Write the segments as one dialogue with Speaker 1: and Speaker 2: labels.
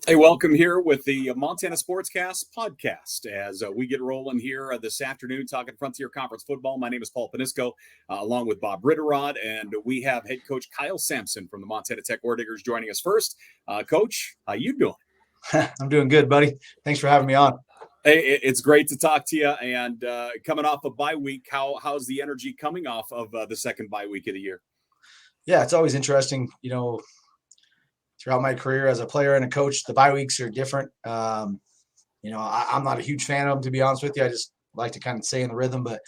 Speaker 1: Hey, welcome here with the Montana Sportscast podcast as we get rolling here this afternoon talking Frontier Conference football. My name is Paul Panisco, along with Bob Ritterod, and we have head coach Kyle Sampson from the Montana Tech War Diggers joining us first. Coach, how you doing?
Speaker 2: I'm doing good, buddy. Thanks for having me on.
Speaker 1: Hey, it's great to talk to you. And coming off a bye week, how's the energy coming off of the second bye week of the year?
Speaker 2: Yeah, it's always interesting. Throughout my career as a player and a coach, the bye weeks are different. I'm not a huge fan of them, to be honest with you. I just like to kind of stay in the rhythm. But,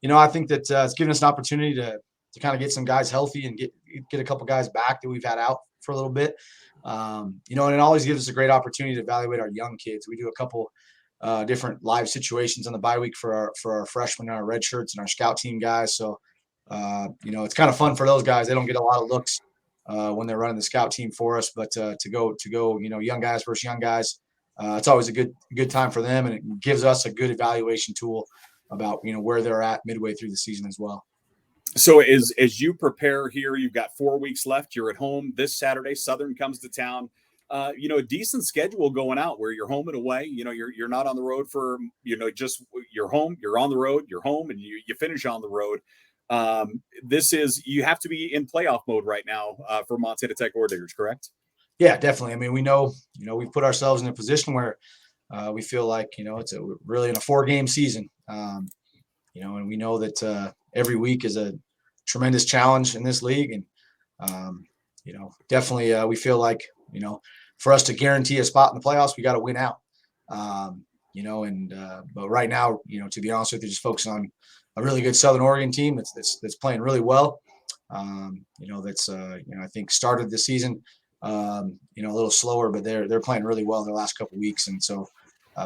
Speaker 2: I think that it's given us an opportunity to kind of get some guys healthy and get a couple guys back that we've had out for a little bit. And it always gives us a great opportunity to evaluate our young kids. We do a couple different live situations on the bye week for our freshmen and our red shirts and our scout team guys. So, it's kind of fun for those guys. They don't get a lot of looks when they're running the scout team for us, but to go, young guys versus young guys, it's always a good time for them, and it gives us a good evaluation tool about where they're at midway through the season as well.
Speaker 1: So as you prepare here, you've got 4 weeks left. You're at home this Saturday. Southern comes to town. A decent schedule going out where you're home and away. You're not on the road for just you're home. You're on the road. You're home, and you finish on the road. You have to be in playoff mode right now for Montana Tech War Diggers, correct?
Speaker 2: Yeah, definitely. I mean, we know we've put ourselves in a position where we feel like it's really in a 4-game season. And we know that every week is a tremendous challenge in this league, and definitely we feel like for us to guarantee a spot in the playoffs, we got to win out. But right now, to be honest with you, just focus on a really good Southern Oregon team that's playing really well. I think started the season a little slower, but they're playing really well their last couple of weeks, and so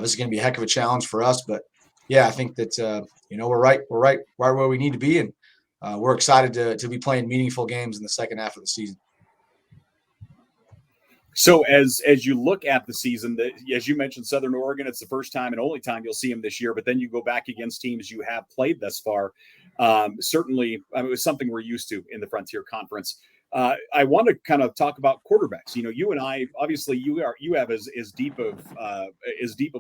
Speaker 2: this is going to be a heck of a challenge for us. But yeah, I think that we're right where we need to be, and we're excited to be playing meaningful games in the second half of the season.
Speaker 1: So as you look at the season, as you mentioned, Southern Oregon, it's the first time and only time you'll see them this year. But then you go back against teams you have played thus far. Certainly, it was something we're used to in the Frontier Conference. I want to kind of talk about quarterbacks. You and I, obviously, you have as deep of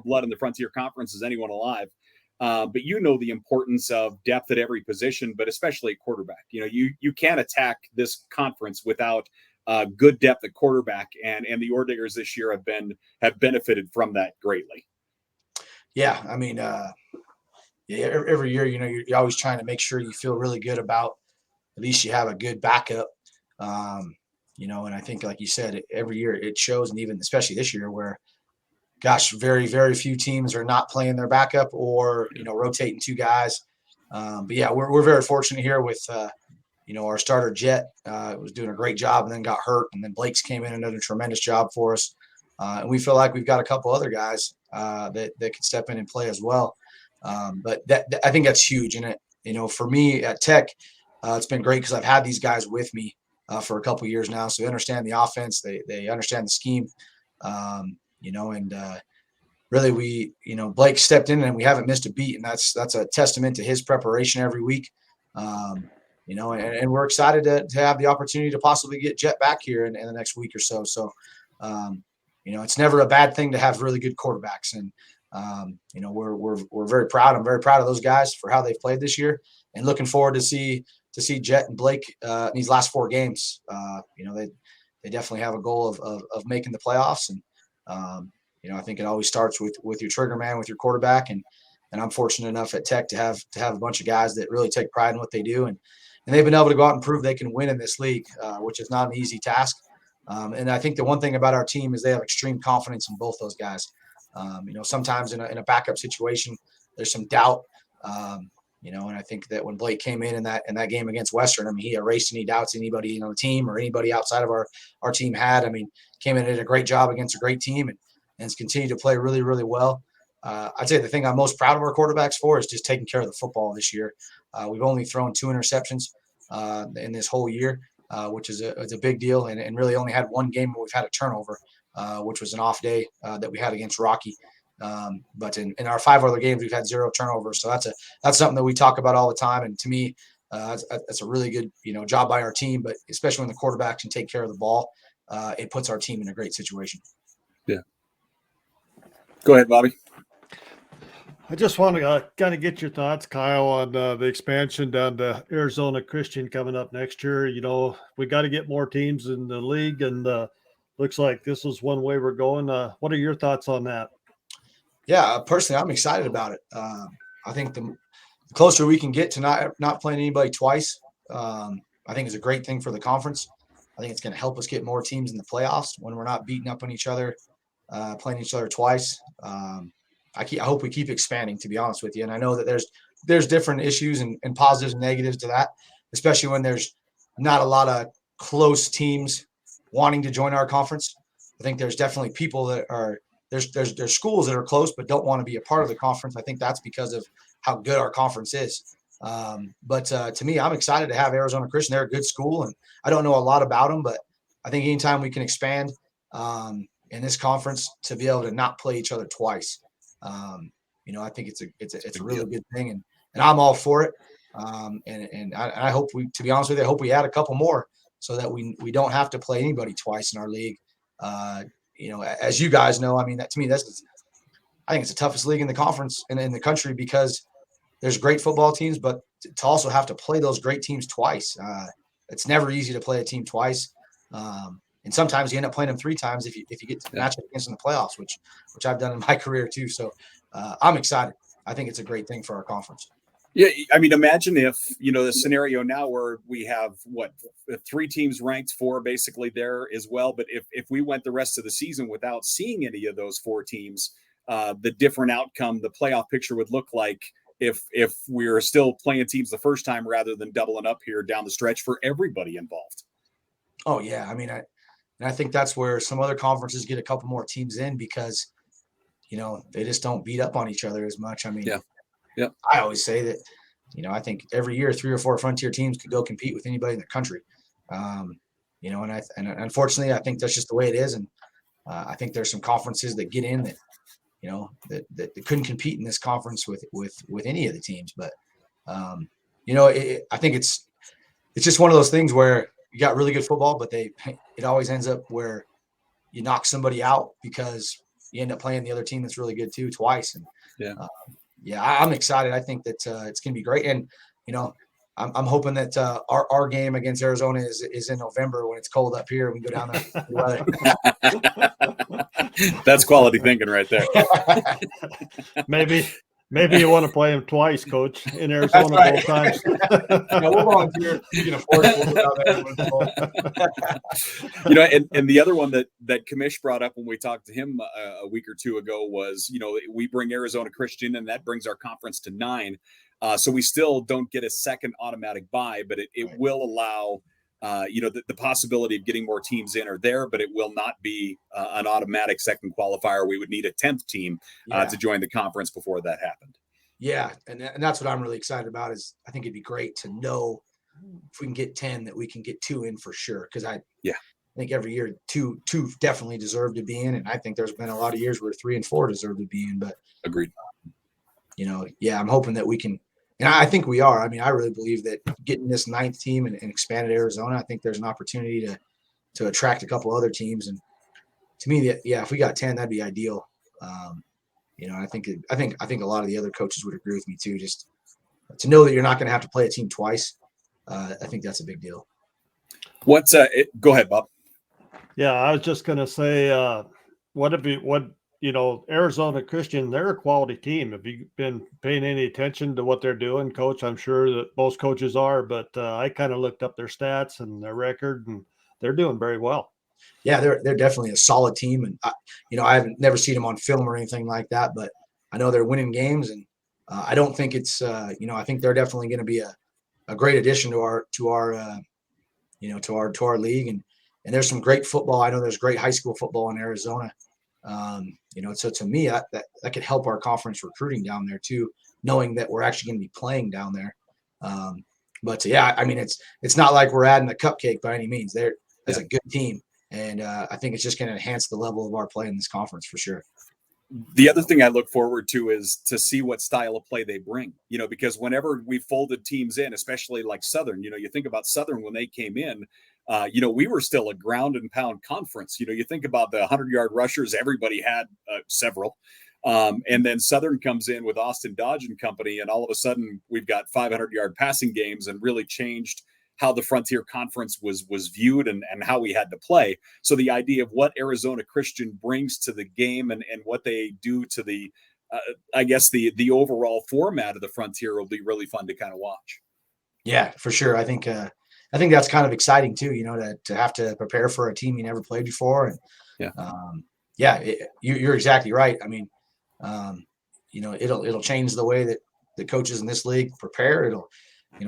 Speaker 1: blood in the Frontier Conference as anyone alive. But the importance of depth at every position, but especially quarterback. You can't attack this conference without good depth at quarterback, and the Ore Diggers this year have benefited from that greatly.
Speaker 2: Yeah, I mean, every year, you're always trying to make sure you feel really good about at least you have a good backup. And I think, like you said, every year it shows, and even especially this year, where, gosh, very, very few teams are not playing their backup or rotating two guys. But yeah, we're very fortunate here with our starter Jet was doing a great job and then got hurt, and then Blake's came in and did a tremendous job for us. And we feel like we've got a couple other guys that could step in and play as well. But I think that's huge. And for me at Tech, it's been great because I've had these guys with me for a couple years now, so they understand the offense, they understand the scheme, really Blake stepped in and we haven't missed a beat, and that's a testament to his preparation every week. And we're excited to have the opportunity to possibly get Jet back here in the next week or so. So, it's never a bad thing to have really good quarterbacks, and we're very proud. I'm very proud of those guys for how they've played this year, and looking forward to see Jet and Blake in these last 4 games. They definitely have a goal of making the playoffs, and I think it always starts with your trigger man, with your quarterback, and I'm fortunate enough at Tech to have a bunch of guys that really take pride in what they do, and they've been able to go out and prove they can win in this league, which is not an easy task. And I think the one thing about our team is they have extreme confidence in both those guys. Sometimes in a backup situation, there's some doubt. And I think that when Blake came in that game against Western, I mean, he erased any doubts anybody on the team or anybody outside of our team had. I mean, came in and did a great job against a great team, and has continued to play really, really well. I'd say the thing I'm most proud of our quarterbacks for is just taking care of the football this year. We've only thrown 2 interceptions in this whole year, which is a big deal, and really only had 1 game where we've had a turnover, which was an off day that we had against Rocky. But in our 5 other games, we've had 0 turnovers. So that's something that we talk about all the time. And to me, that's a really good job by our team. But especially when the quarterback can take care of the ball, it puts our team in a great situation.
Speaker 1: Yeah. Go ahead, Bobby.
Speaker 3: I just want to kind of get your thoughts, Kyle, on the expansion down to Arizona Christian coming up next year. We got to get more teams in the league, and looks like this is one way we're going. What are your thoughts on that?
Speaker 2: Yeah, personally, I'm excited about it. I think the closer we can get to not playing anybody twice, I think is a great thing for the conference. I think it's going to help us get more teams in the playoffs when we're not beating up on each other, playing each other twice. I hope we keep expanding, to be honest with you. And I know that there's different issues and positives and negatives to that, especially when there's not a lot of close teams wanting to join our conference. I think there's definitely people that are there's schools that are close but don't want to be a part of the conference. I think that's because of how good our conference is. But to me, I'm excited to have Arizona Christian. They're a good school, and I don't know a lot about them, but I think anytime we can expand in this conference to be able to not play each other twice, I think it's a really good thing, and I'm all for it. And I hope to be honest with you, I hope we add a couple more so that we don't have to play anybody twice in our league. As you guys know, I mean, that to me, I think it's the toughest league in the conference and in the country because there's great football teams, but to also have to play those great teams twice, it's never easy to play a team twice. And sometimes you end up playing them 3 times if you get to match up against in the playoffs, which I've done in my career too. So I'm excited. I think it's a great thing for our conference.
Speaker 1: Yeah, I mean, imagine if, the scenario now where we have 3 teams ranked, 4 basically there as well. But if we went the rest of the season without seeing any of those 4 teams, the different outcome, the playoff picture would look like if we were still playing teams the first time rather than doubling up here down the stretch for everybody involved.
Speaker 2: Oh, yeah. I mean, I think that's where some other conferences get a couple more teams in because, they just don't beat up on each other as much. I mean,
Speaker 1: yeah.
Speaker 2: I always say that, I think every year 3 or 4 Frontier teams could go compete with anybody in the country. And unfortunately, I think that's just the way it is. And I think there's some conferences that get in that, that couldn't compete in this conference with any of the teams. But, I think it's just one of those things where you got really good football, but it always ends up where you knock somebody out because you end up playing the other team that's really good too twice. And I'm excited. I think that it's going to be great. And, I'm hoping that our game against Arizona is in November when it's cold up here. We can go down there.
Speaker 1: That's quality thinking right there.
Speaker 3: Maybe you want to play him twice, Coach, in Arizona both times.
Speaker 2: We'll volunteer. You can afford it.
Speaker 1: And the other one that Kamish brought up when we talked to him a week or 2 ago was, we bring Arizona Christian, and that brings our conference to 9. So we still don't get a second automatic bye, but it will allow, the possibility of getting more teams in are there, but it will not be an automatic second qualifier. We would need a 10th team to join the conference before that happened.
Speaker 2: Yeah, and that's what I'm really excited about is I think it'd be great to know if we can get 10 that we can get 2 in for sure. Because I think every year two definitely deserve to be in, and I think there's been a lot of years where 3 and 4 deserve to be in. But
Speaker 1: agreed.
Speaker 2: I'm hoping that we can. And I think we are. I mean, I really believe that getting this 9th team and expanded Arizona, I think there's an opportunity to attract a couple other teams. And to me, if we got 10, that'd be ideal. I think a lot of the other coaches would agree with me too. Just to know that you're not going to have to play a team twice, I think that's a big deal.
Speaker 1: Go ahead, Bob.
Speaker 3: Yeah, I was just going to say, Arizona Christian, they're a quality team. Have you been paying any attention to what they're doing, Coach? I'm sure that most coaches are, but I kind of looked up their stats and their record, and they're doing very well.
Speaker 2: Yeah, they're definitely a solid team, and I haven't never seen them on film or anything like that, but I know they're winning games, and I don't think it's I think they're definitely going to be a great addition to our league, and there's some great football. I know there's great high school football in Arizona. So to me, that could help our conference recruiting down there too, knowing that we're actually going to be playing down there. I mean, it's not like we're adding a cupcake by any means. That's a good team, and I think it's just going to enhance the level of our play in this conference for sure.
Speaker 1: The other thing I look forward to is to see what style of play they bring, because whenever we folded teams in, especially like Southern, you think about Southern when they came in, we were still a ground and pound conference. You think about the 100-yard rushers, everybody had several. And then Southern comes in with Austin Dodge and company, and all of a sudden we've got 500-yard passing games and really changed how the Frontier Conference was viewed and how we had to play. So the idea of what Arizona Christian brings to the game and what they do to the, I guess the overall format of the Frontier will be really fun to kind of watch.
Speaker 2: Yeah, for sure. I think that's kind of exciting too, to have to prepare for a team you never played before. And you're exactly right. I mean, it'll change the way that the coaches in this league prepare. It'll,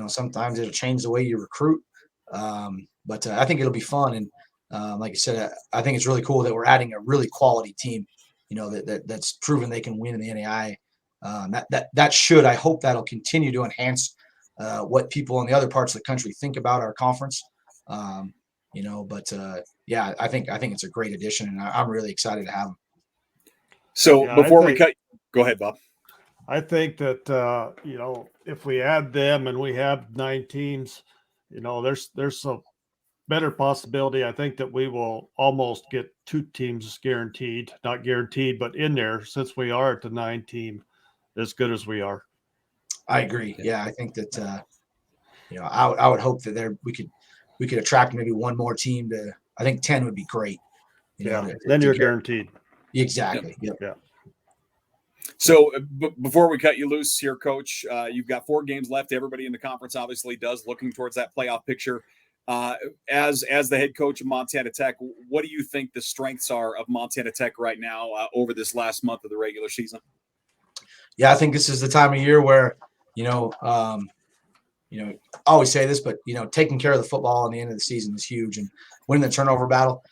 Speaker 2: sometimes it'll change the way you recruit. But I think it'll be fun. And like I said, I think it's really cool that we're adding a really quality team, that's proven they can win in the NAI. I hope that'll continue to enhance what people in the other parts of the country think about our conference. I think it's a great addition, and I'm really excited to have them.
Speaker 1: So go ahead, Bob.
Speaker 3: I think that, if we add them and we have 9 teams, there's a better possibility. I think that we will almost get 2 teams guaranteed, not guaranteed, but in there, since we are at the 9 team as good as we are.
Speaker 2: I agree. Yeah. I think that, I would hope that we could attract maybe one more team to, I think 10 would be great.
Speaker 3: Then you're guaranteed.
Speaker 2: Exactly. Yep.
Speaker 3: Yeah.
Speaker 1: So before we cut you loose here, Coach, you've got 4 games left. Everybody in the conference obviously does, looking towards that playoff picture. As the head coach of Montana Tech, what do you think the strengths are of Montana Tech right now over this last month of the regular season?
Speaker 2: Yeah, I think this is the time of year where, I always say this, but, taking care of the football in the end of the season is huge, and winning the turnover battle.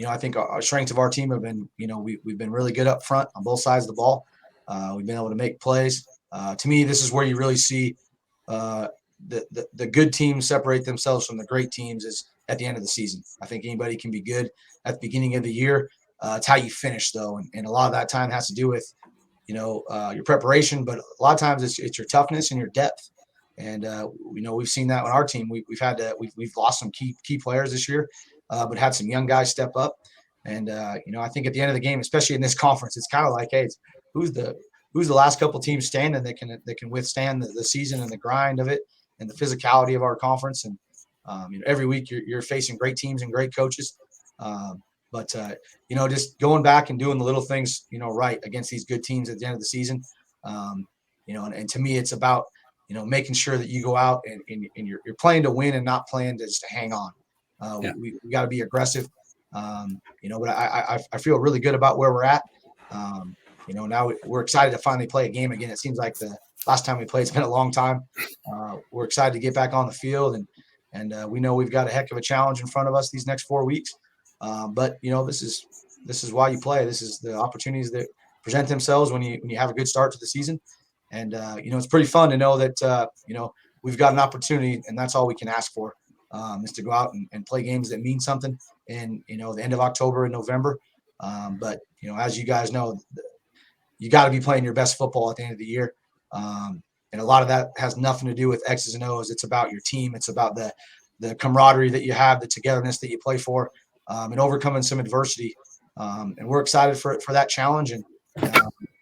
Speaker 2: I think our strengths of our team have been, we've been really good up front on both sides of the ball. We've been able to make plays. To me, this is where you really see the good teams separate themselves from the great teams is at the end of the season. I think anybody can be good at the beginning of the year. It's how you finish, though, and a lot of that time has to do with, your preparation, but a lot of times it's your toughness and your depth. And we've seen that on our team. We've lost some key players this year, but had some young guys step up. And I think at the end of the game, especially in this conference, it's kind of like, hey, who's the last couple teams standing that can withstand the season and the grind of it and the physicality of our conference. And every week you're facing great teams and great coaches. But just going back and doing the little things, right against these good teams at the end of the season. And to me, it's about, making sure that you go out and you're playing to win and not playing just to hang on. We got to be aggressive, but I feel really good about where we're at. Now we're excited to finally play a game again. It seems like the last time we played, it's been a long time. We're excited to get back on the field, and we know we've got a heck of a challenge in front of us these next 4 weeks. But this is why you play. This is the opportunities that present themselves when you have a good start to the season. And it's pretty fun to know that we've got an opportunity, and that's all we can ask for, is to go out and play games that mean something in the end of October and November. But as you guys know, you got to be playing your best football at the end of the year. And a lot of that has nothing to do with X's and O's. It's about your team. It's about the camaraderie that you have, the togetherness that you play for, and overcoming some adversity. And we're excited for that challenge. And,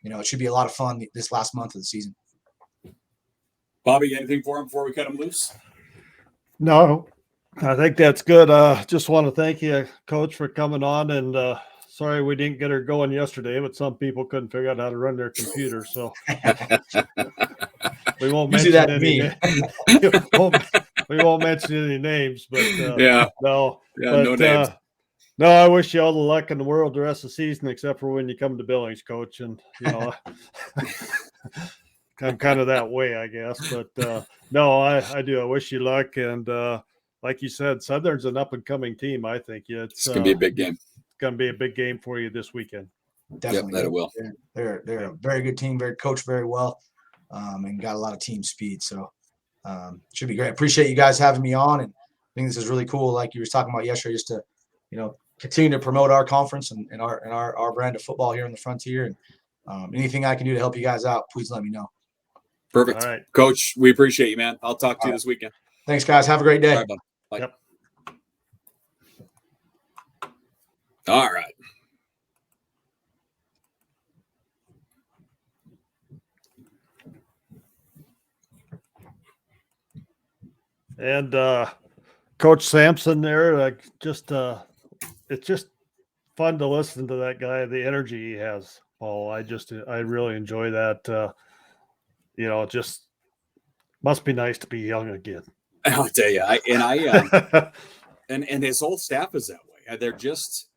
Speaker 2: it should be a lot of fun this last month of the season.
Speaker 1: Bobby, anything for him before we cut him loose?
Speaker 3: No, I think that's good. Just want to thank you, Coach, for coming on. And sorry we didn't get her going yesterday, but some people couldn't figure out how to run their computer. So we won't mention any. We won't mention any names, but no names. No, I wish you all the luck in the world the rest of the season, except for when you come to Billings, Coach. And I'm kind of that way, I guess. But no, I do. I wish you luck. And like you said, Southern's an up and coming team. I think it's
Speaker 1: going to be a big game.
Speaker 3: It's going to be a big game for you this weekend.
Speaker 2: Definitely,
Speaker 1: that it will.
Speaker 2: They're a very good team, very coached very well, and got a lot of team speed. So should be great. Appreciate you guys having me on, and I think this is really cool. Like you were talking about yesterday, just to continue to promote our conference and our brand of football here in the Frontier. And anything I can do to help you guys out, please let me know.
Speaker 1: Perfect.
Speaker 3: All right.
Speaker 1: Coach, we appreciate you, man. I'll talk to you this weekend.
Speaker 2: Thanks, guys. Have a great day.
Speaker 1: All right, bye.
Speaker 3: Yep.
Speaker 1: All right.
Speaker 3: And Coach Sampson there, like it's just fun to listen to that guy, the energy he has, Paul. I really enjoy that. Just must be nice to be young again.
Speaker 1: I'll tell you, and his whole staff is that way.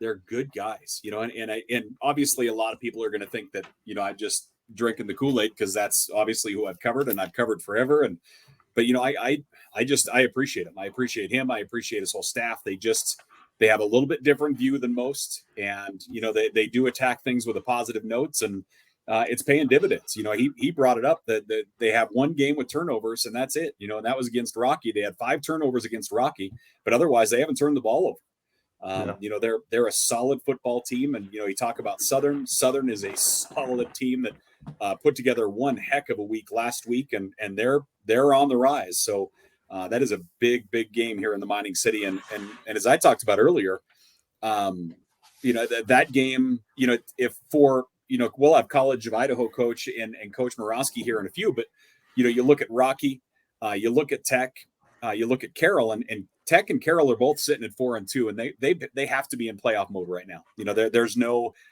Speaker 1: They're good guys, and obviously a lot of people are going to think that, I'm just drinking the Kool-Aid because that's obviously who I've covered and I've covered forever. But I appreciate him. I appreciate him. I appreciate his whole staff. They have a little bit different view than most, and they do attack things with a positive notes, and it's paying dividends. He brought it up that they have one game with turnovers, and that's it. And that was against Rocky. They had 5 turnovers against Rocky, but otherwise they haven't turned the ball over. They're a solid football team, and you talk about Southern. Southern is a solid team that put together one heck of a week last week, and they're on the rise. So that is a big game here in the mining city, and as I talked about earlier, that game, if for we'll have College of Idaho coach and Coach Morosky here in a few, but you look at Rocky, you look at Tech, you look at Carroll, and Tech and Carroll are both sitting at 4-2, and they have to be in playoff mode right now.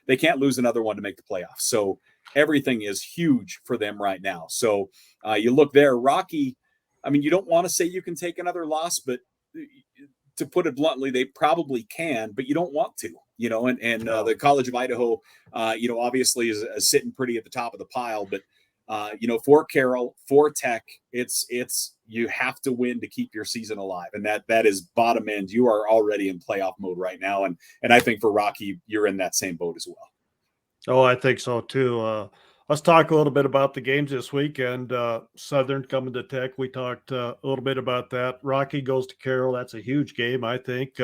Speaker 1: They can't lose another one to make the playoffs. So everything is huge for them right now. So you look there, Rocky. I mean, you don't want to say you can take another loss, but to put it bluntly, they probably can, but you don't want to, the College of Idaho, obviously is sitting pretty at the top of the pile, but for Carroll, for Tech, it's you have to win to keep your season alive. And that is bottom end. You are already in playoff mode right now. And I think for Rocky, you're in that same boat as well.
Speaker 3: Oh, I think so too. Let's talk a little bit about the games this weekend. Southern coming to Tech. We talked a little bit about that. Rocky goes to Carroll. That's a huge game, I think.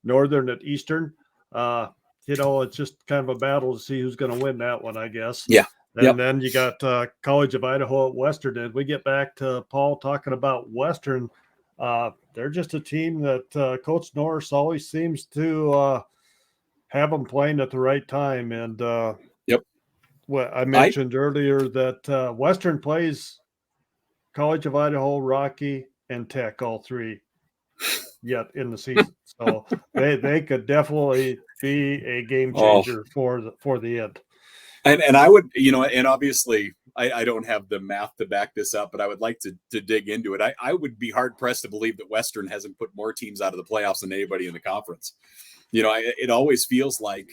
Speaker 3: Northern at Eastern. It's just kind of a battle to see who's going to win that one, I guess.
Speaker 1: Yeah.
Speaker 3: And then you got College of Idaho at Western. And we get back to Paul talking about Western. They're just a team that Coach Norris always seems to have them playing at the right time. And what I mentioned earlier that Western plays College of Idaho, Rocky, and Tech, all 3 yet in the season. So they could definitely be a game changer for the end.
Speaker 1: And I would, and obviously I don't have the math to back this up, but I would like to dig into it. I would be hard pressed to believe that Western hasn't put more teams out of the playoffs than anybody in the conference. It always feels like,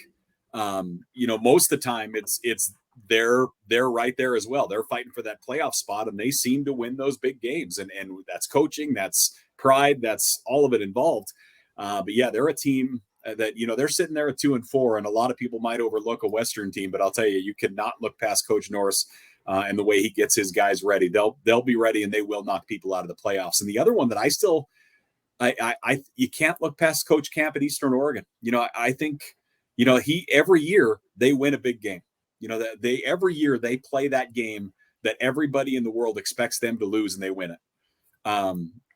Speaker 1: most of the time it's they're right there as well. They're fighting for that playoff spot, and they seem to win those big games. And that's coaching, that's pride, that's all of it involved. But yeah, they're a team that, they're sitting there at 2-4, and a lot of people might overlook a Western team, but I'll tell you, you cannot look past Coach Norris and the way he gets his guys ready. They'll be ready, and they will knock people out of the playoffs. And the other one that you can't look past Coach Camp at Eastern Oregon. I think, every year they win a big game. Every year they play that game that everybody in the world expects them to lose, and they win it.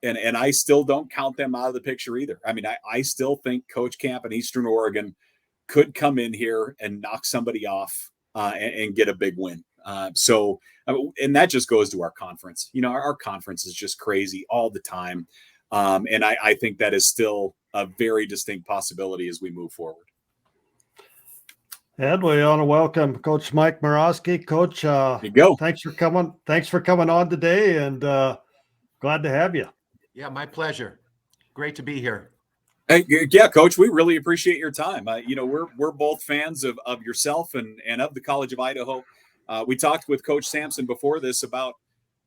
Speaker 1: And I still don't count them out of the picture either. I mean, I still think Coach Camp in Eastern Oregon could come in here and knock somebody off and get a big win. And that just goes to our conference. Our conference is just crazy all the time. And I think that is still a very distinct possibility as we move forward.
Speaker 3: And we want to welcome Coach Mike Morosky. Coach,
Speaker 1: you go.
Speaker 3: Thanks for coming on today, and glad to have you.
Speaker 4: Yeah, my pleasure. Great to be here.
Speaker 1: Hey, yeah, Coach, we really appreciate your time. We're both fans of yourself and of the College of Idaho. We talked with Coach Sampson before this about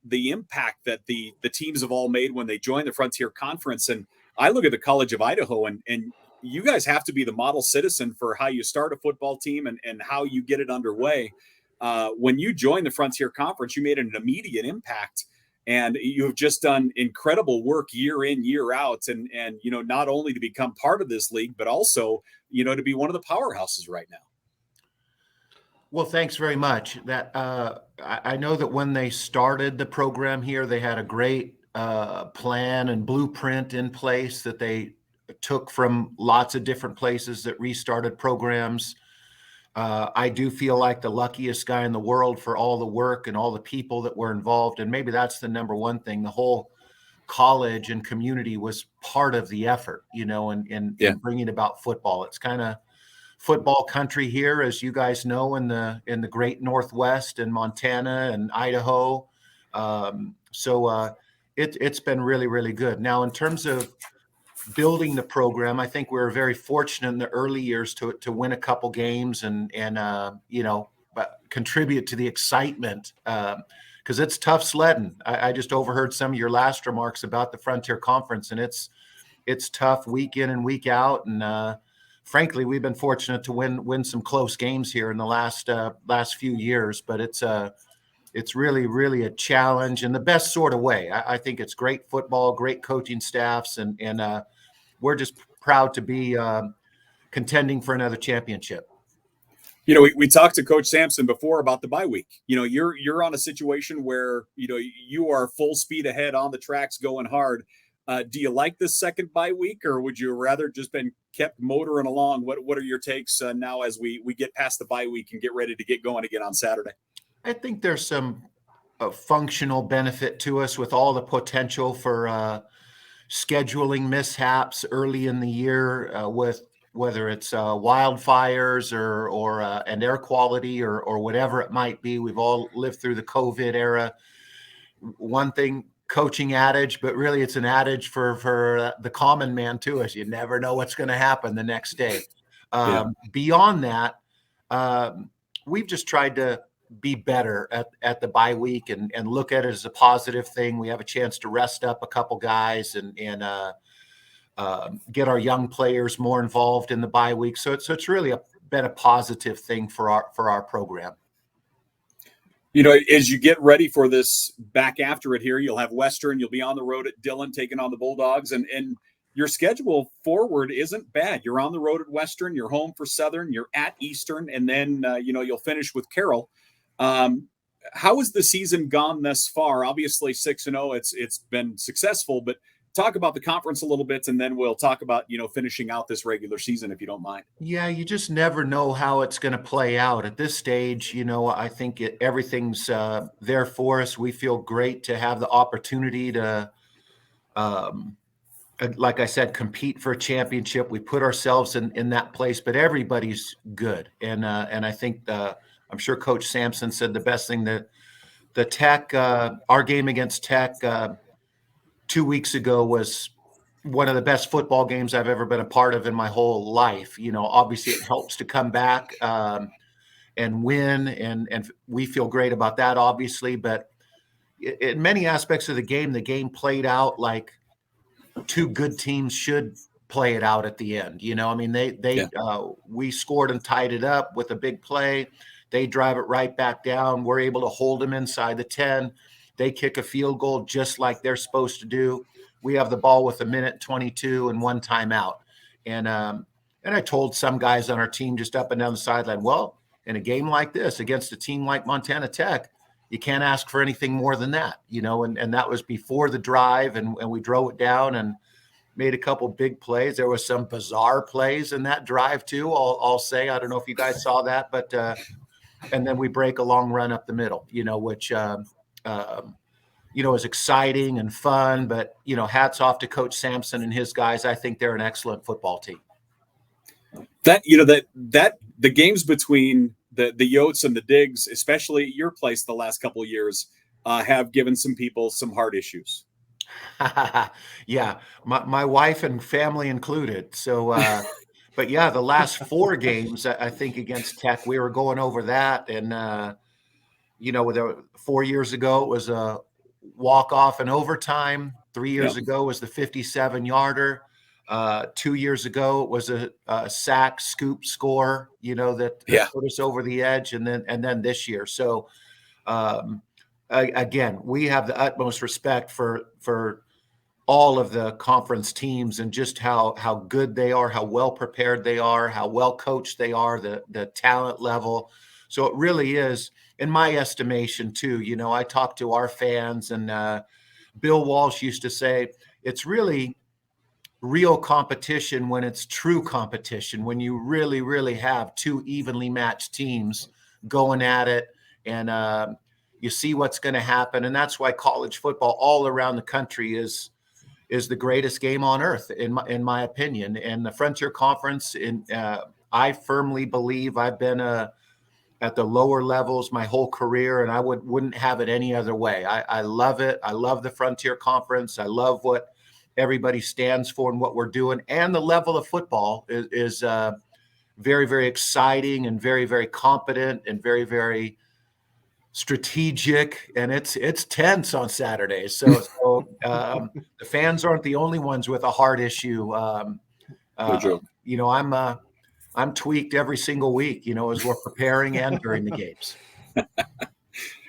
Speaker 1: the impact that the teams have all made when they joined the Frontier Conference. And I look at the College of Idaho, and you guys have to be the model citizen for how you start a football team and how you get it underway. When you joined the Frontier Conference, you made an immediate impact. And you have just done incredible work year in, year out. And not only to become part of this league, but also, to be one of the powerhouses right now.
Speaker 4: Well, thanks very much. That I know that when they started the program here, they had a great plan and blueprint in place that they took from lots of different places that restarted programs. I do feel like the luckiest guy in the world for all the work and all the people that were involved. And maybe that's the number one thing. The whole college and community was part of the effort, in bringing about football. It's kind of football country here, as you guys know, in the great Northwest and Montana and Idaho. So it's been really, really good. Now, in terms of building the program, I think we were very fortunate in the early years to win a couple games and contribute to the excitement, because it's tough sledding. I just overheard some of your last remarks about the Frontier Conference, and it's tough week in and week out. And frankly, we've been fortunate to win some close games here in the last few years. But it's really, really a challenge in the best sort of way. I think it's great football, great coaching staffs, and we're just proud to be contending for another championship.
Speaker 1: We talked to Coach Sampson before about the bye week. You're on a situation where, you are full speed ahead on the tracks going hard. Do you like this second bye week, or would you rather just been kept motoring along? What are your takes now as we get past the bye week and get ready to get going again on Saturday?
Speaker 4: I think there's some functional benefit to us with all the potential for scheduling mishaps early in the year, with whether it's wildfires or and air quality or whatever it might be. We've all lived through the COVID era. One thing, coaching adage, but really it's an adage for the common man too, is you never know what's going to happen the next day. Beyond that, we've just tried to be better at the bye week and look at it as a positive thing. We have a chance to rest up a couple guys and get our young players more involved in the bye week. So it's really been a positive thing for our program.
Speaker 1: As you get ready for this back after it here, you'll have Western, you'll be on the road at Dillon taking on the Bulldogs, and your schedule forward isn't bad. You're on the road at Western, you're home for Southern, you're at Eastern, and then you'll finish with Carroll. How has the season gone thus far? Obviously 6-0, it's been successful, but talk about the conference a little bit, and then we'll talk about finishing out this regular season, if you don't mind.
Speaker 4: Yeah, you just never know how it's going to play out at this stage. I think everything's there for us. We feel great to have the opportunity to like I said, compete for a championship. We put ourselves in that place, but everybody's good. And I think I'm sure Coach Sampson said the best thing, that the Tech, our game against Tech 2 weeks ago was one of the best football games I've ever been a part of in my whole life. Obviously it helps to come back and win, and we feel great about that, obviously. But in many aspects of the game played out like two good teams should play it out at the end. We scored and tied it up with a big play. They drive it right back down. We're able to hold them inside the 10. They kick a field goal just like they're supposed to do. We have the ball with 1:22 and one timeout. And I told some guys on our team just up and down the sideline, well, in a game like this against a team like Montana Tech, you can't ask for anything more than that, and that was before the drive, and we drove it down and made a couple big plays. There was some bizarre plays in that drive too, I'll say. I don't know if you guys saw that, but and then we break a long run up the middle, which is exciting and fun. But hats off to Coach Sampson and his guys. I think they're an excellent football team.
Speaker 1: That the games between the Yotes and the Diggs, especially at your place the last couple of years, have given some people some heart issues.
Speaker 4: Yeah, my wife and family included. So, but yeah, the last 4 games, I think against Tech, we were going over that. And, 4 years ago, it was a walk-off in overtime. 3 years ago was the 57-yarder. 2 years ago, it was a sack scoop score, that put us over the edge. And then this year. So, again, we have the utmost respect for all of the conference teams and just how good they are, how well prepared they are, how well coached they are, the talent level. So it really is, in my estimation too, I talk to our fans, and Bill Walsh used to say, it's really real competition when it's true competition, when you really, really have two evenly matched teams going at it, and you see what's going to happen. And that's why college football all around the country is is the greatest game on earth, in my opinion. And the Frontier Conference, I firmly believe I've been at the lower levels my whole career, and I wouldn't have it any other way. I love it. I love the Frontier Conference. I love what everybody stands for and what we're doing. And the level of football is very, very exciting and very, very competent and very, very strategic. And it's tense on Saturdays. So the fans aren't the only ones with a heart issue.
Speaker 1: No joke.
Speaker 4: I'm tweaked every single week, as we're preparing and during the games.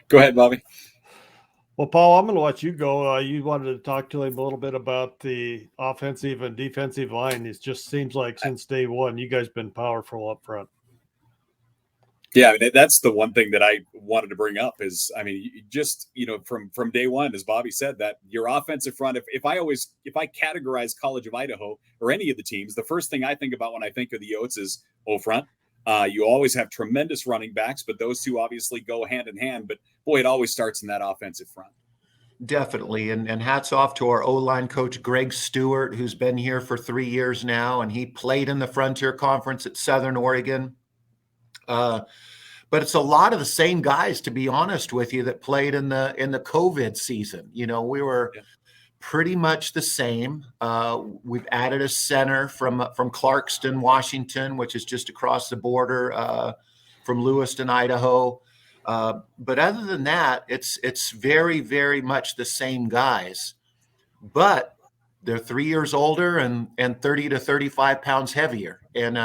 Speaker 1: Go ahead, Bobby.
Speaker 3: Well, Paul, I'm going to let you go. You wanted to talk to him a little bit about the offensive and defensive line. It just seems like since day one, you guys been powerful up front.
Speaker 1: Yeah, I mean, that's the one thing that I wanted to bring up is, from day one, as Bobby said, that your offensive front, if I categorize College of Idaho or any of the teams, the first thing I think about when I think of the Yotes is front. You always have tremendous running backs, but those two obviously go hand in hand. But boy, it always starts in that offensive front.
Speaker 4: Definitely. And hats off to our O-line coach, Greg Stewart, who's been here for 3 years now. And he played in the Frontier Conference at Southern Oregon. But it's a lot of the same guys, to be honest with you, that played in the COVID season. We were pretty much the same. We've added a center from Clarkston, Washington, which is just across the border from Lewiston, Idaho. But other than that, it's very, very much the same guys. But they're 3 years older and 30 to 35 pounds heavier. And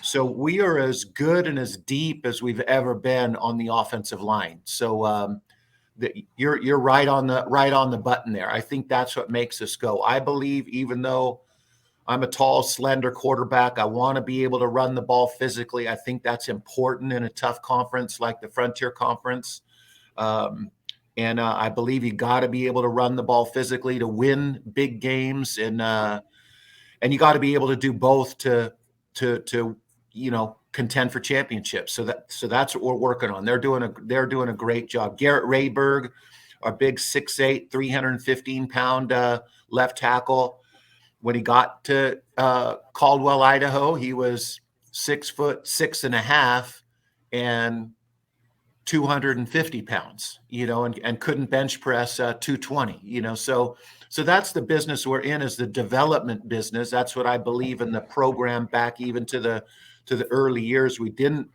Speaker 4: so we are as good and as deep as we've ever been on the offensive line. So you're right on the button there. I think that's what makes us go. I believe even though I'm a tall, slender quarterback, I want to be able to run the ball physically. I think that's important in a tough conference like the Frontier Conference. And I believe you got to be able to run the ball physically to win big games, and you got to be able to do both to contend for championships. So that's what we're working on. They're doing a great job. Garrett Rayberg, our big 6'8", 315-pound left tackle. When he got to Caldwell, Idaho, he was 6'6.5" and 250 pounds, and couldn't bench press 220, So that's the business we're in, is the development business. That's what I believe in the program back even to the early years. We didn't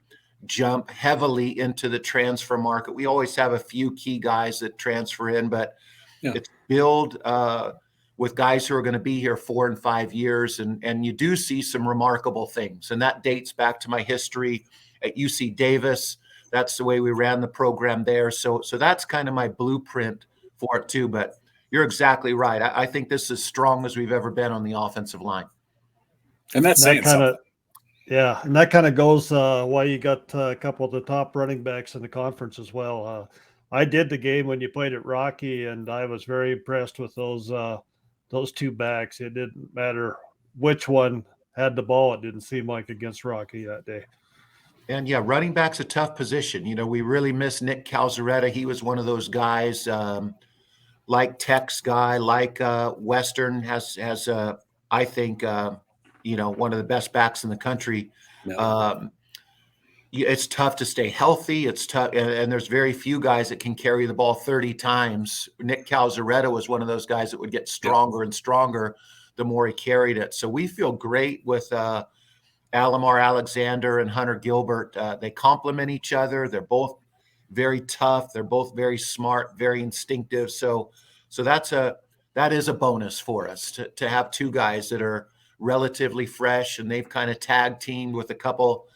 Speaker 4: jump heavily into the transfer market. We always have a few key guys that transfer in, but it's build with guys who are going to be here 4 and 5 years. And you do see some remarkable things. And that dates back to my history at UC Davis. That's the way we ran the program there. So that's kind of my blueprint for it too. But you're exactly right. I think this is as strong as we've ever been on the offensive line.
Speaker 1: And that's saying something.
Speaker 3: Yeah, and that kind of goes why you got a couple of the top running backs in the conference as well. I did the game when you played at Rocky, and I was very impressed with those two backs. It didn't matter which one had the ball. It didn't seem like against Rocky that day.
Speaker 4: And running back's a tough position. We really miss Nick Calzaretta. He was one of those guys, like Tech's guy, like Western has I think, one of the best backs in the country. No. It's tough to stay healthy. It's tough. And there's very few guys that can carry the ball 30 times. Nick Calzaretta was one of those guys that would get stronger and stronger the more he carried it. So we feel great with Alamar Alexander and Hunter Gilbert. They complement each other. They're both very tough. They're both very smart, very instinctive. So that is a bonus for us to have two guys that are relatively fresh, and they've kind of tag teamed with a couple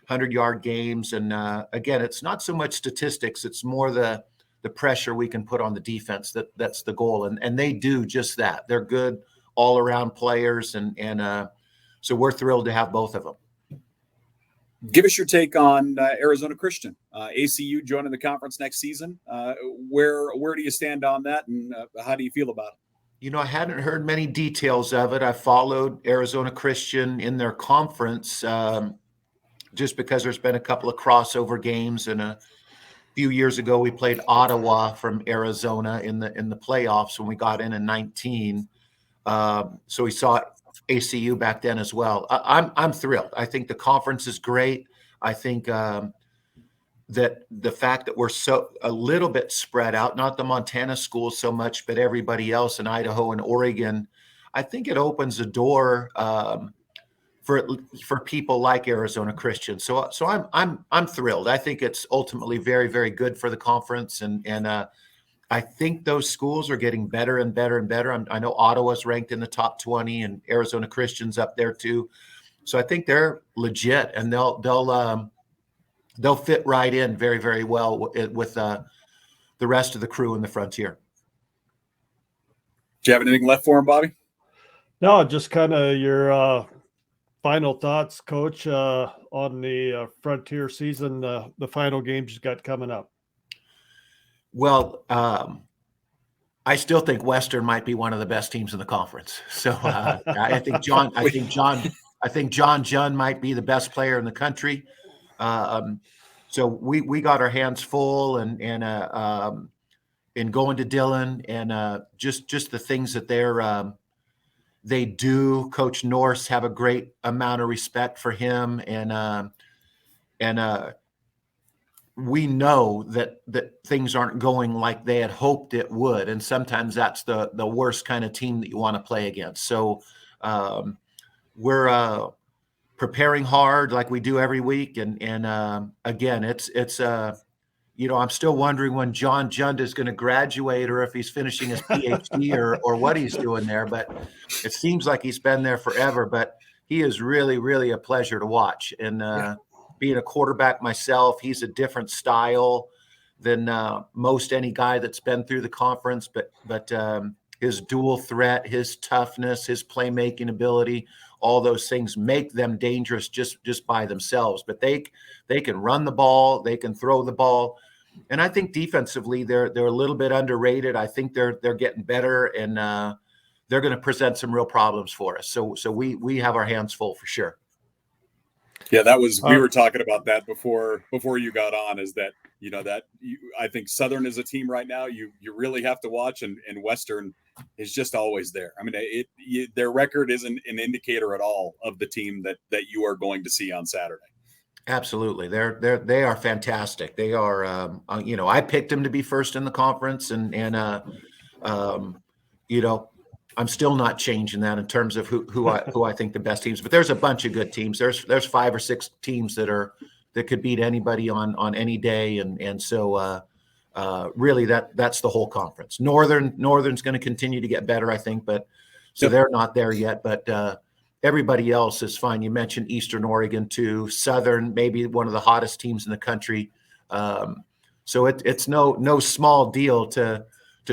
Speaker 4: 100-yard games. And again, it's not so much statistics. It's more the pressure we can put on the defense. That's the goal. And they do just that. They're good all around players. And so we're thrilled to have both of them.
Speaker 1: Give us your take on Arizona Christian. ACU joining the conference next season. Where do you stand on that, and how do you feel about it?
Speaker 4: I hadn't heard many details of it. I followed Arizona Christian in their conference just because there's been a couple of crossover games, and a few years ago we played Ottawa from Arizona in the playoffs when we got in 19. So we saw ACU back then as well. I'm thrilled. I think the conference is great. I think that the fact that we're so a little bit spread out, not the Montana schools so much, but everybody else in Idaho and Oregon, I think it opens the door for people like Arizona Christian. So I'm thrilled. I think it's ultimately very, very good for the conference, and I think those schools are getting better and better and better. I know Ottawa's ranked in the top 20, and Arizona Christian's up there too. So I think they're legit, and they'll fit right in very, very well with the rest of the crew in the Frontier.
Speaker 1: Do you have anything left for him, Bobby?
Speaker 3: No, just kind of your final thoughts, Coach, on the Frontier season, the final games you got coming up.
Speaker 4: Well, I still think Western might be one of the best teams in the conference. So I think John Jun might be the best player in the country. So we got our hands full and in going to Dillon and just the things that they do. Coach Norse have a great amount of respect for him, and we know that things aren't going like they had hoped it would, and sometimes that's the worst kind of team that you want to play against. So we're preparing hard like we do every week, and again, it's I'm still wondering when John Jund is going to graduate, or if he's finishing his PhD or what he's doing there. But it seems like he's been there forever. But he is really, really a pleasure to watch. And being a quarterback myself, he's a different style than most any guy that's been through the conference. But his dual threat, his toughness, his playmaking ability, all those things make them dangerous just by themselves. But they can run the ball, they can throw the ball, and I think defensively they're a little bit underrated. I think they're getting better, and they're going to present some real problems for us. So we have our hands full for sure.
Speaker 1: Yeah, we were talking about that before you got on. Is that I think Southern is a team right now you really have to watch, and Western is just always there. I mean, their record isn't an indicator at all of the team that you are going to see on Saturday.
Speaker 4: Absolutely, they are fantastic. They are, I picked them to be first in the conference, and I'm still not changing that in terms of who I think the best teams. But there's a bunch of good teams. There's 5 or 6 teams that could beat anybody on any day, and so really that's the whole conference. Northern's going to continue to get better, I think, but so they're not there yet. But everybody else is fine. You mentioned Eastern Oregon too. Southern, maybe one of the hottest teams in the country. So it's no small deal to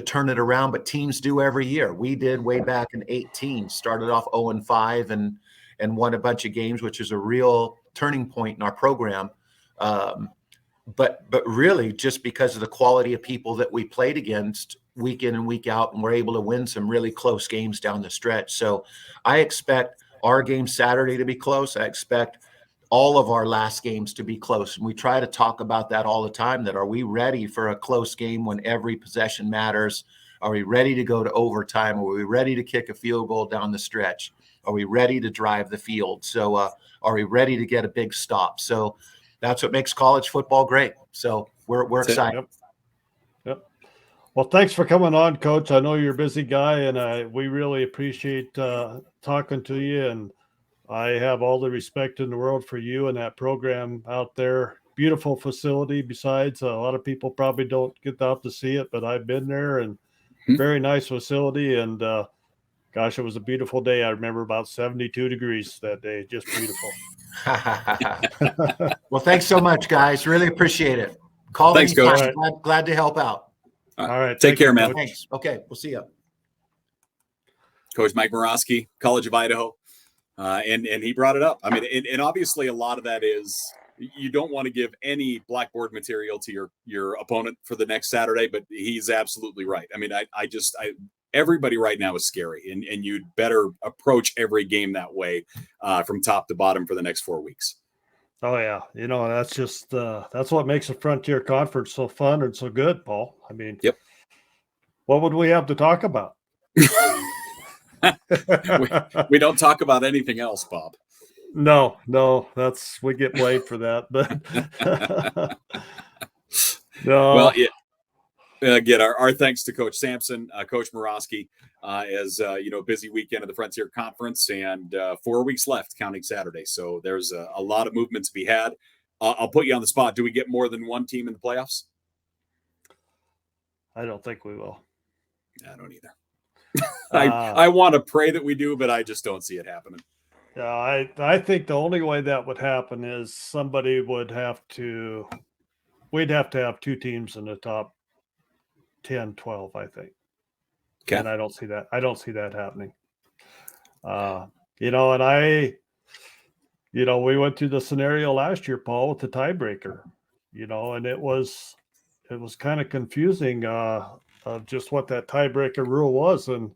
Speaker 4: turn it around, but teams do every year. We did way back in 2018, started off 0-5 and won a bunch of games, which is a real turning point in our program. But really just because of the quality of people that we played against week in and week out, and we're able to win some really close games down the stretch. So I expect our game Saturday to be close. I expect all of our last games to be close. And we try to talk about that all the time, that are we ready for a close game when every possession matters? Are we ready to go to overtime? Are we ready to kick a field goal down the stretch? Are we ready to drive the field? So are we ready to get a big stop? So that's what makes college football great. So we're excited.
Speaker 3: Yep. Well, thanks for coming on, Coach. I know you're a busy guy, and we really appreciate talking to you. And I have all the respect in the world for you and that program out there. Beautiful facility. Besides, a lot of people probably don't get out to see it, but I've been there, and very nice facility. And gosh, it was a beautiful day. I remember about 72 degrees that day. Just beautiful.
Speaker 4: Well, thanks so much, guys. Really appreciate it.
Speaker 1: Thanks, Coach.
Speaker 4: Glad to help out.
Speaker 3: All right.
Speaker 1: Take care, man.
Speaker 4: Thanks. Okay, we'll see you.
Speaker 1: Coach Mike Morosky, College of Idaho. And he brought it up. I mean, and obviously a lot of that is you don't want to give any blackboard material to your opponent for the next Saturday, but he's absolutely right. I mean, everybody right now is scary, and you'd better approach every game that way from top to bottom for the next 4 weeks.
Speaker 3: Oh yeah. That's just, that's what makes the Frontier Conference so fun and so good, Paul. I mean,
Speaker 1: yep.
Speaker 3: What would we have to talk about?
Speaker 1: we don't talk about anything else, Bob.
Speaker 3: No, we get blamed for that, but no.
Speaker 1: Well, again, our thanks to Coach Sampson, Coach Morosky, as busy weekend of the Frontier Conference, and 4 weeks left, counting Saturday. So there's a lot of movement to be had. I'll put you on the spot. Do we get more than one team in the playoffs?
Speaker 3: I don't think we will.
Speaker 1: I don't either. I want to pray that we do, but I just don't see it happening.
Speaker 3: Yeah, I think the only way that would happen is we'd have to have two teams in the top 10, 12, I think.
Speaker 1: Okay.
Speaker 3: And I don't see that happening. We went through the scenario last year, Paul, with the tiebreaker, and it was kind of confusing of just what that tiebreaker rule was. And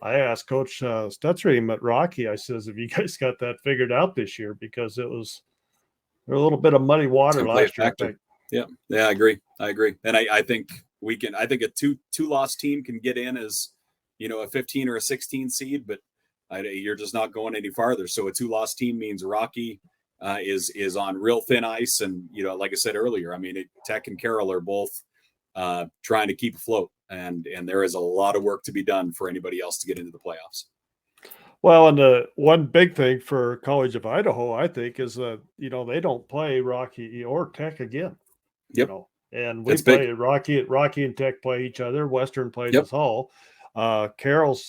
Speaker 3: I asked Coach Stutzery at Rocky, I says, have you guys got that figured out this year? Because there was a little bit of muddy water last year, I think.
Speaker 1: Yeah, I agree. And I think I think a two-loss team can get in as, a 15 or a 16 seed, but you're just not going any farther. So a two-loss team means Rocky is on real thin ice. And, like I said earlier, I mean, Tech and Carroll are both trying to keep afloat. And there is a lot of work to be done for anybody else to get into the playoffs.
Speaker 3: Well, and the one big thing for College of Idaho, I think, is that, they don't play Rocky or Tech again.
Speaker 1: Yep.
Speaker 3: And we play big. Rocky and Tech play each other. Western plays us all. Carroll's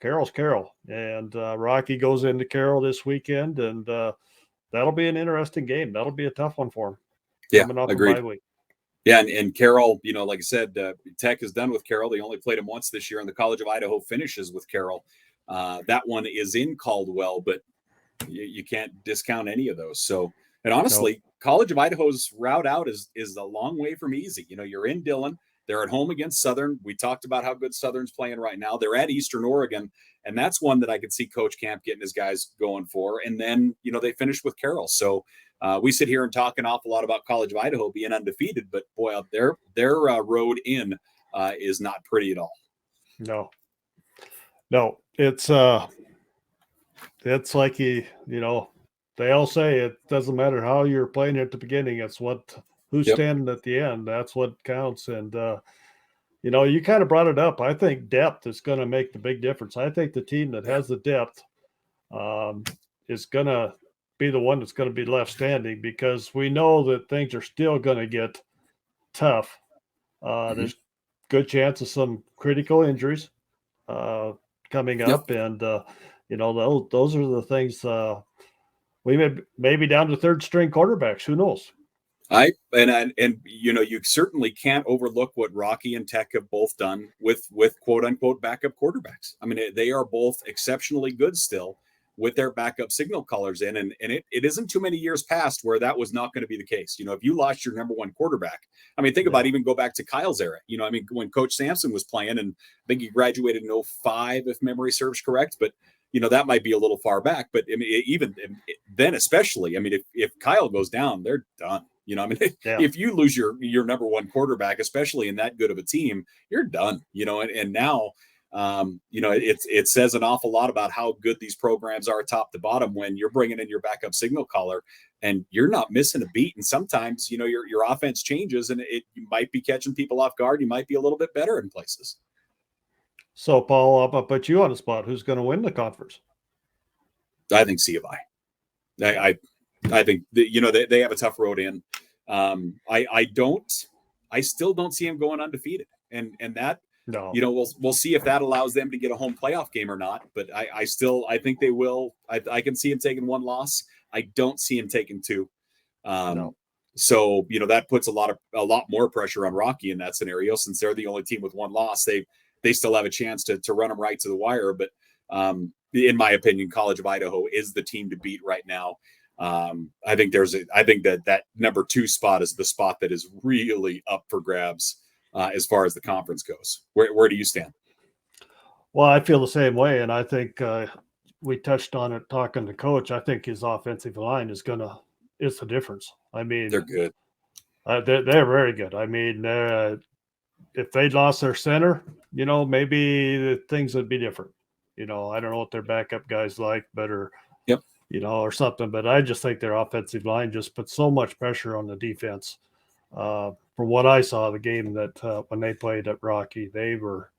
Speaker 3: Carroll. And Rocky goes into Carroll this weekend, and that'll be an interesting game. That'll be a tough one for him.
Speaker 1: Yeah,
Speaker 3: coming off
Speaker 1: agreed.
Speaker 3: Bye week.
Speaker 1: Yeah, and Carroll, like I said, Tech is done with Carroll. They only played him once this year, and the College of Idaho finishes with Carroll. That one is in Caldwell, but you can't discount any of those. So, and honestly, College of Idaho's route out is a long way from easy. You're in Dillon. They're at home against Southern. We talked about how good Southern's playing right now. They're at Eastern Oregon, and that's one that I could see Coach Camp getting his guys going for. And then, they finished with Carroll. So we sit here and talk an awful lot about College of Idaho being undefeated, but boy, out their road in is not pretty at all.
Speaker 3: No, it's like they all say it doesn't matter how you're playing at the beginning. It's who's standing at the end. That's what counts. And, you kind of brought it up. I think depth is going to make the big difference. I think the team that has the depth is going to be the one that's going to be left standing, because we know that things are still going to get tough. There's good chance of some critical injuries coming up. And, those are the things we may be down to third string quarterbacks. Who knows? You certainly can't overlook what Rocky and Tech have both done with quote unquote backup quarterbacks. I mean, they are both exceptionally good still with their backup signal callers in, and it isn't too many years past where that was not going to be the case. If you lost your number one quarterback, I mean, think about even go back to Kyle's era. When Coach Sampson was playing, and I think he graduated in 2005, if memory serves correct, but that might be a little far back. But I mean, even then, especially, I mean, if Kyle goes down, they're done. If you lose your number one quarterback, especially in that good of a team, you're done. And now, it says an awful lot about how good these programs are top to bottom when you're bringing in your backup signal caller and you're not missing a beat. And sometimes, your offense changes, and you might be catching people off guard. You might be a little bit better in places. So, Paul, I'll put you on the spot. Who's going to win the conference?
Speaker 1: I think C of I. I think that, they have a tough road in. I still don't see them going undefeated, and that we'll see if that allows them to get a home playoff game or not. But I think they will. I can see them taking one loss. I don't see them taking two. So that puts a lot more pressure on Rocky in that scenario, since they're the only team with one loss. They still have a chance to run them right to the wire. But in my opinion, College of Idaho is the team to beat right now. I think that number 2 spot is the spot that is really up for grabs as far as the conference goes. Where do you stand?
Speaker 3: Well, I feel the same way, and I think we touched on it talking to Coach. I think his offensive line is the difference. I mean,
Speaker 1: they're good.
Speaker 3: They're very good. I mean, if they'd lost their center, maybe things would be different. I don't know what their backup guys like, better,
Speaker 1: Yep.
Speaker 3: Or something. But I just think their offensive line just put so much pressure on the defense. From what I saw, the game that when they played at Rocky, they're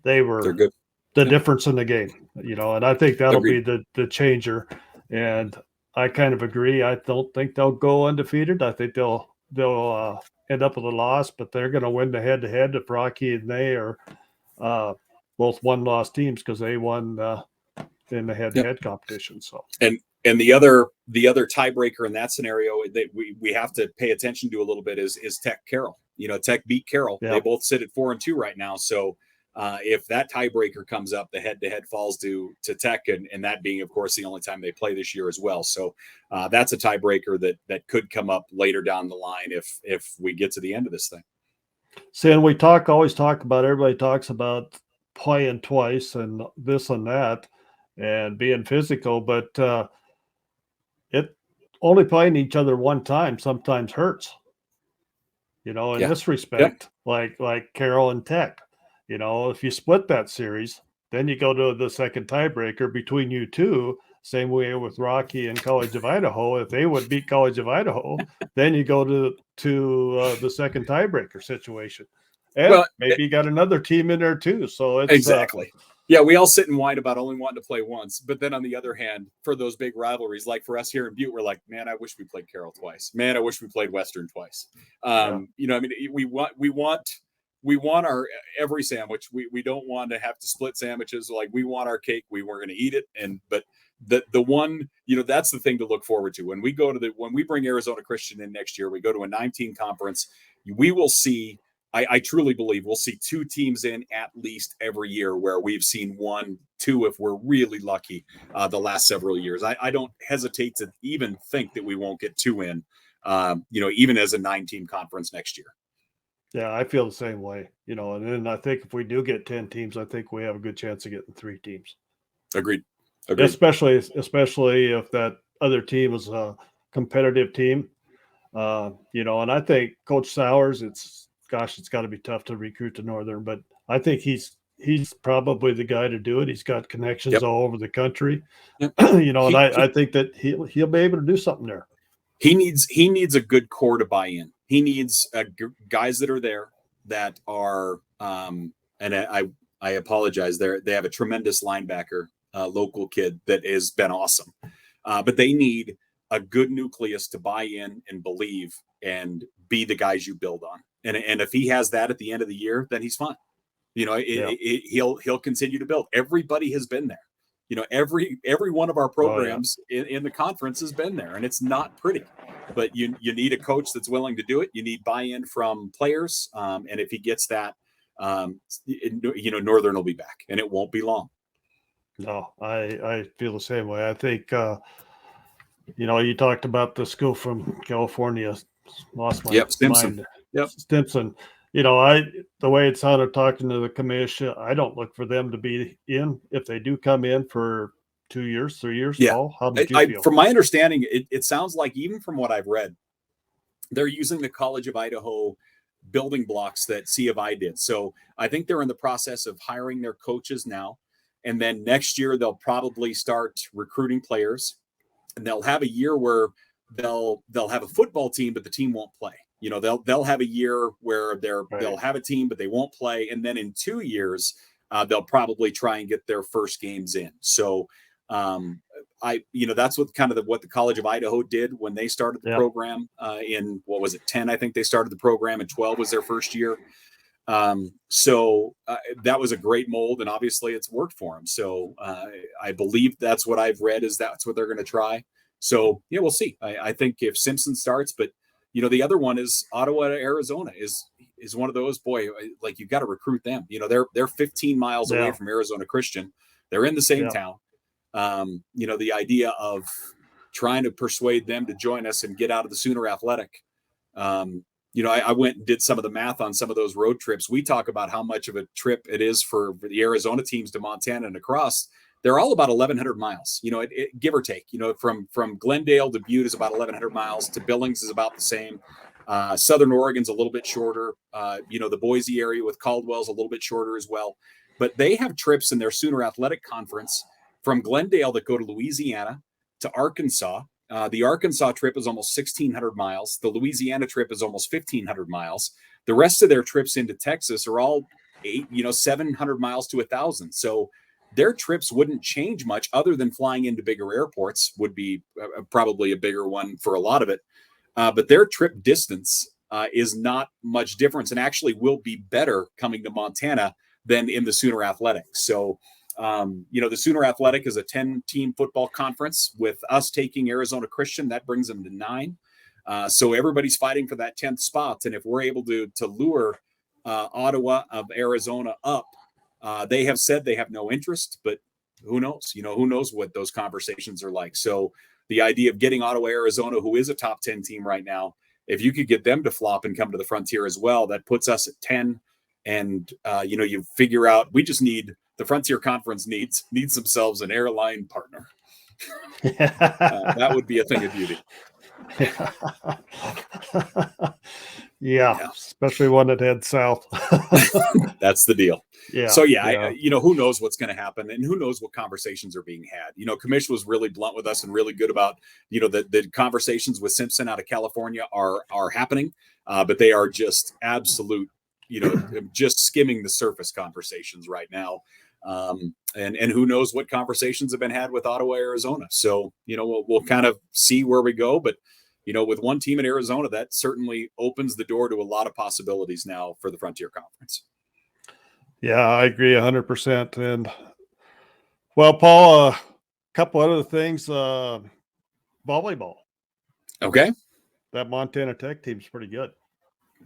Speaker 1: good.
Speaker 3: The difference in the game, and I think that'll
Speaker 1: Agreed.
Speaker 3: be the changer. And I kind of agree. I don't think they'll go undefeated. I think they'll end up with a loss, but they're going to win the head-to-head if Rocky and they are both one-loss teams because they won in the head-to-head competition. So
Speaker 1: and the other tiebreaker in that scenario that we have to pay attention to a little bit is Tech Carroll. Tech beat Carroll.
Speaker 3: Yeah.
Speaker 1: They both sit at 4-2 right now. So if that tiebreaker comes up, the head-to-head falls to Tech, and that being, of course, the only time they play this year as well. So that's a tiebreaker that could come up later down the line if we get to the end of this thing.
Speaker 3: See, and everybody talks about playing twice and this and that and being physical, but it only playing each other one time sometimes hurts. In this respect, like Carroll and Tech. If you split that series, then you go to the second tiebreaker between you two. Same way with Rocky and College of Idaho. If they would beat College of Idaho, then you go to the second tiebreaker situation. And maybe you got another team in there too. So it's
Speaker 1: exactly. Yeah, we all sit and whine about only wanting to play once. But then on the other hand, for those big rivalries, like for us here in Butte, we're like, man, I wish we played Carroll twice. Man, I wish we played Western twice. We want our every sandwich. We don't want to have to split sandwiches. Like we want our cake. We weren't going to eat it. But the one, that's the thing to look forward to. When we bring Arizona Christian in next year, we go to a 9-team conference. We will see, I truly believe we'll see 2 teams in at least every year, where we've seen 1, 2, if we're really lucky, the last several years. I don't hesitate to even think that we won't get 2 in, even as a 9-team conference next year.
Speaker 3: Yeah, I feel the same way, and then I think if we do get 10 teams, I think we have a good chance of getting 3 teams.
Speaker 1: Agreed.
Speaker 3: Especially if that other team is a competitive team, and I think Coach Sowers, it's got to be tough to recruit to Northern, but I think he's probably the guy to do it. He's got connections all over the country, and I think that he'll be able to do something there.
Speaker 1: He needs a good core to buy in. He needs guys that are there that are, and I apologize. They have a tremendous linebacker, local kid that has been awesome, but they need a good nucleus to buy in and believe and be the guys you build on. And if he has that at the end of the year, then he's fine. He'll continue to build. Everybody has been there. Every one of our programs in the conference has been there, and it's not pretty. But you need a coach that's willing to do it. You need buy-in from players, and if he gets that, Northern will be back, and it won't be long.
Speaker 3: No, I feel the same way. I think you talked about the school from California. Lost my mind. Stimson. The way it sounded talking to the commission, I don't look for them to be in. If they do come in for 2 years, 3 years, Paul, how did you feel?
Speaker 1: From my understanding, it sounds like, even from what I've read, they're using the College of Idaho building blocks that C of I did. So I think they're in the process of hiring their coaches now. And then next year, they'll probably start recruiting players. And they'll have a year where they'll have a football team, but the team won't play. They'll have a year where they'll have a team, but they won't play. And then in 2 years, they'll probably try and get their first games in. So that's what the College of Idaho did when they started the program in, 10, I think they started the program, and 12 was their first year. So that was a great mold, and obviously it's worked for them. So I believe that's what I've read, is that's what they're going to try. So we'll see. I think if Simpson starts, but the other one is Ottawa, Arizona is one of those, like, you've got to recruit them. They're 15 miles away from Arizona Christian. They're in the same town. The idea of trying to persuade them to join us and get out of the Sooner Athletic. I went and did some of the math on some of those road trips. We talk about how much of a trip it is for the Arizona teams to Montana and across. They're all about 1,100 miles, give or take. From Glendale to Butte is about 1,100 miles. To Billings is about the same. Southern Oregon's a little bit shorter. The Boise area with Caldwell's a little bit shorter as well. But they have trips in their Sooner Athletic Conference from Glendale that go to Louisiana, to Arkansas. The Arkansas trip is almost 1,600 miles. The Louisiana trip is almost 1,500 miles. The rest of their trips into Texas are all 700 miles to 1,000. So their trips wouldn't change much other than flying into bigger airports would be probably a bigger one for a lot of it. But their trip distance is not much difference and actually will be better coming to Montana than in the Sooner Athletic. So, the Sooner Athletic is a 10-team football conference with us taking Arizona Christian. That brings them to 9. So everybody's fighting for that 10th spot. And if we're able to lure Ottawa of Arizona up, they have said they have no interest, but who knows? Who knows what those conversations are like. So the idea of getting Ottawa, Arizona, who is a top 10 team right now, if you could get them to flop and come to the Frontier as well, that puts us at 10. And, you figure out the Frontier Conference needs themselves an airline partner. That would be a thing of beauty.
Speaker 3: Yeah, especially one that heads south.
Speaker 1: That's the deal.
Speaker 3: Yeah.
Speaker 1: So who knows what's going to happen and who knows what conversations are being had. Commish was really blunt with us and really good about, the conversations with Simpson out of California are happening, but they are just absolute, just skimming the surface conversations right now. And who knows what conversations have been had with Ottawa, Arizona. So, we'll kind of see where we go, but with one team in Arizona, that certainly opens the door to a lot of possibilities now for the Frontier Conference.
Speaker 3: Yeah, I agree 100%. And well, Paul, a couple other things, volleyball.
Speaker 1: Okay.
Speaker 3: That Montana Tech team's pretty good.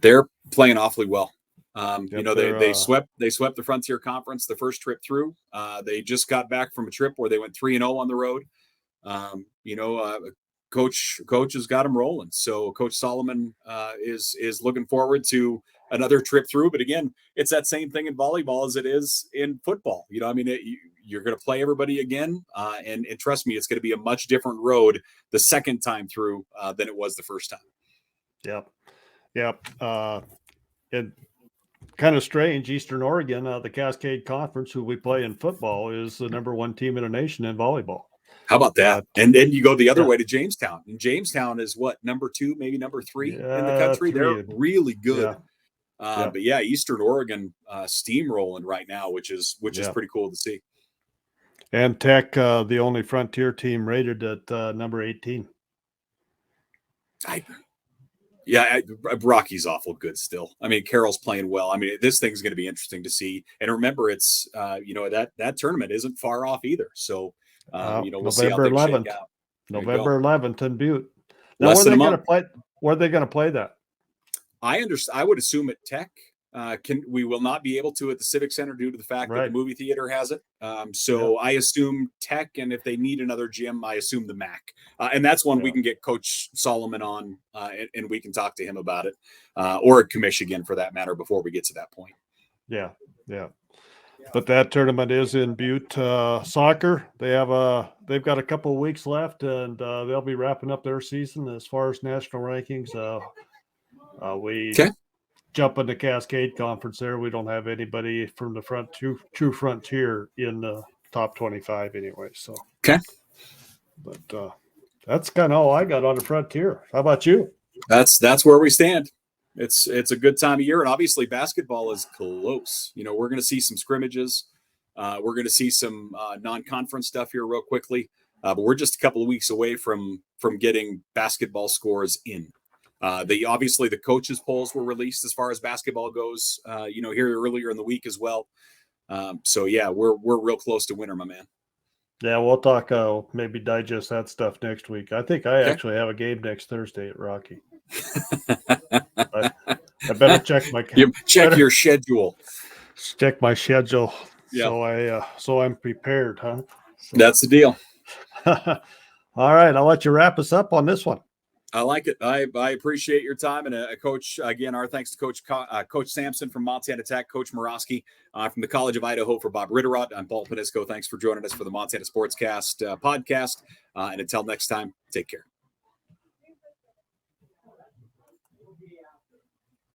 Speaker 1: They're playing awfully well.
Speaker 3: Yep,
Speaker 1: they swept the Frontier Conference the first trip through. They just got back from a trip where they went 3-0 on the road. Coach has got them rolling. So Coach Solomon is looking forward to another trip through. But again, it's that same thing in volleyball as it is in football. You're going to play everybody again, and trust me, it's going to be a much different road the second time through than it was the first time.
Speaker 3: Yep. And kind of strange, Eastern Oregon, the Cascade Conference, who we play in football, is the number 1 team in the nation in volleyball.
Speaker 1: How about that? And then you go the other way to Jamestown. And Jamestown is what, number 2, maybe number 3 in the country?
Speaker 3: 3.
Speaker 1: They're really good.
Speaker 3: Yeah.
Speaker 1: But yeah, Eastern Oregon steamrolling right now, which is pretty cool to see.
Speaker 3: And Tech, the only Frontier team rated at number 18.
Speaker 1: Rocky's awful good still. Carroll's playing well. This thing's going to be interesting to see. And remember, it's that tournament isn't far off either. So we'll see how things shake out.
Speaker 3: November 11th in Butte. Now,
Speaker 1: Less than a month.
Speaker 3: Where are they going to play that?
Speaker 1: I would assume at Tech. We will not be able to at the Civic Center due to the fact that the movie theater has it. I assume Tech, and if they need another gym, I assume the MAC. And that's one we can get Coach Solomon on, and we can talk to him about it, or at Commish again for that matter before we get to that point.
Speaker 3: Yeah. But that tournament is in Butte. Soccer, they've got a couple of weeks left, and they'll be wrapping up their season as far as national rankings. Jump in the Cascade Conference there. We don't have anybody from the true Frontier in the top 25 anyway. So but that's kind of all I got on the Frontier. How about you?
Speaker 1: That's where we stand. It's a good time of year, and obviously basketball is close. We're going to see some scrimmages. We're going to see some non-conference stuff here real quickly, but we're just a couple of weeks away from getting basketball scores in. Obviously the coaches polls were released as far as basketball goes, here earlier in the week as well. We're real close to winter, my man. Yeah,
Speaker 3: we'll talk, maybe digest that stuff next week. I think I actually have a game next Thursday at Rocky. I better check
Speaker 1: your schedule.
Speaker 3: Check my schedule. So I'm prepared, huh? So.
Speaker 1: That's the deal.
Speaker 3: All right, I'll let you wrap us up on this one.
Speaker 1: I like it. I appreciate your time. And Coach, again, our thanks to Coach Sampson from Montana Tech, Coach Morosky from the College of Idaho for Bob Ritterott. I'm Paul Panisco. Thanks for joining us for the Montana Sportscast podcast. And until next time, take care.